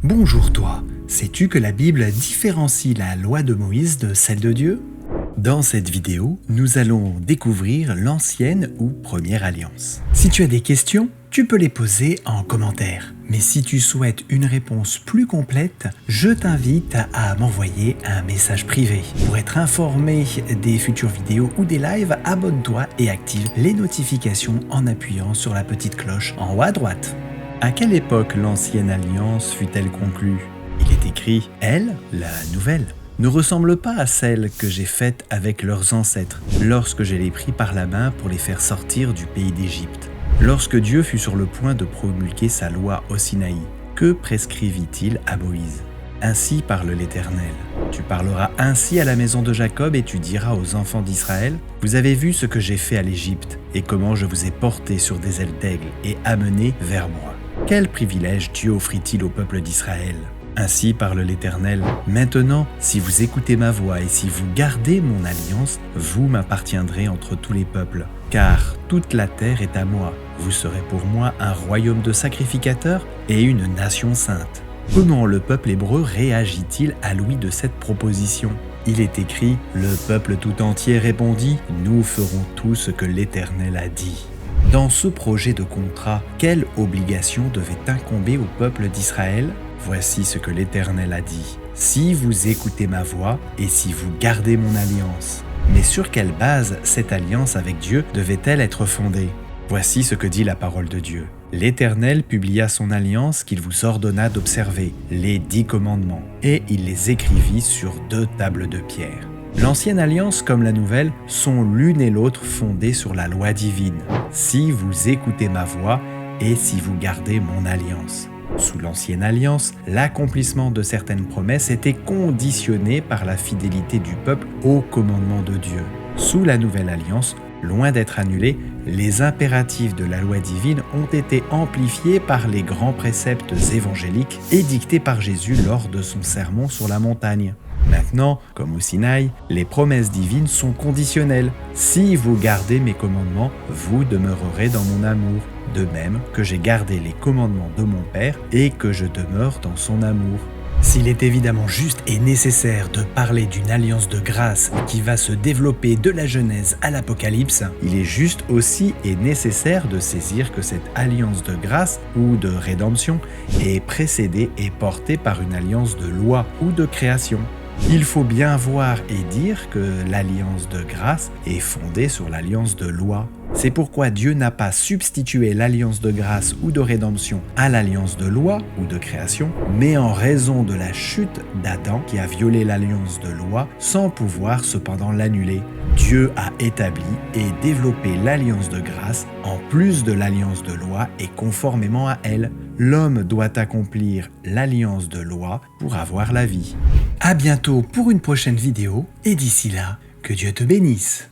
Bonjour toi, sais-tu que la Bible différencie la loi de Moïse de celle de Dieu? Dans cette vidéo, nous allons découvrir l'ancienne ou première alliance. Si tu as des questions, tu peux les poser en commentaire. Mais si tu souhaites une réponse plus complète, je t'invite à m'envoyer un message privé. Pour être informé des futures vidéos ou des lives, abonne-toi et active les notifications en appuyant sur la petite cloche en haut à droite. À quelle époque l'ancienne alliance fut-elle conclue? Il est écrit « Elle, la nouvelle ». Ne ressemble pas à celle que j'ai faite avec leurs ancêtres, lorsque je les pris par la main pour les faire sortir du pays d'Égypte. Lorsque Dieu fut sur le point de promulguer sa loi au Sinaï, que prescrivit-il à Moïse? Ainsi parle l'Éternel. Tu parleras ainsi à la maison de Jacob et tu diras aux enfants d'Israël, vous avez vu ce que j'ai fait à l'Égypte et comment je vous ai porté sur des ailes d'aigle et amené vers moi. Quel privilège Dieu offrit-il au peuple d'Israël? Ainsi parle l'Éternel. Maintenant, si vous écoutez ma voix et si vous gardez mon alliance, vous m'appartiendrez entre tous les peuples. Car toute la terre est à moi. Vous serez pour moi un royaume de sacrificateurs et une nation sainte. Comment le peuple hébreu réagit-il à l'ouïe de cette proposition? Il est écrit, le peuple tout entier répondit, nous ferons tout ce que l'Éternel a dit. Dans ce projet de contrat, quelle obligation devait incomber au peuple d'Israël? Voici ce que l'Éternel a dit. Si vous écoutez ma voix et si vous gardez mon alliance. Mais sur quelle base cette alliance avec Dieu devait-elle être fondée? Voici ce que dit la parole de Dieu. L'Éternel publia son alliance qu'il vous ordonna d'observer, les 10 commandements, et il les écrivit sur 2 tables de pierre. L'ancienne alliance comme la nouvelle sont l'une et l'autre fondées sur la loi divine. Si vous écoutez ma voix et si vous gardez mon alliance. Sous l'ancienne alliance, l'accomplissement de certaines promesses était conditionné par la fidélité du peuple au commandement de Dieu. Sous la nouvelle alliance, loin d'être annulés, les impératifs de la loi divine ont été amplifiés par les grands préceptes évangéliques édictés par Jésus lors de son sermon sur la montagne. Maintenant, comme au Sinaï, les promesses divines sont conditionnelles. Si vous gardez mes commandements, vous demeurerez dans mon amour, de même que j'ai gardé les commandements de mon Père et que je demeure dans son amour. S'il est évidemment juste et nécessaire de parler d'une alliance de grâce qui va se développer de la Genèse à l'Apocalypse, il est juste aussi et nécessaire de saisir que cette alliance de grâce ou de rédemption est précédée et portée par une alliance de loi ou de création. Il faut bien voir et dire que l'alliance de grâce est fondée sur l'alliance de loi. C'est pourquoi Dieu n'a pas substitué l'alliance de grâce ou de rédemption à l'alliance de loi ou de création, mais en raison de la chute d'Adam qui a violé l'alliance de loi sans pouvoir cependant l'annuler. Dieu a établi et développé l'alliance de grâce en plus de l'alliance de loi et conformément à elle. L'homme doit accomplir l'alliance de loi pour avoir la vie. À bientôt pour une prochaine vidéo et d'ici là, que Dieu te bénisse.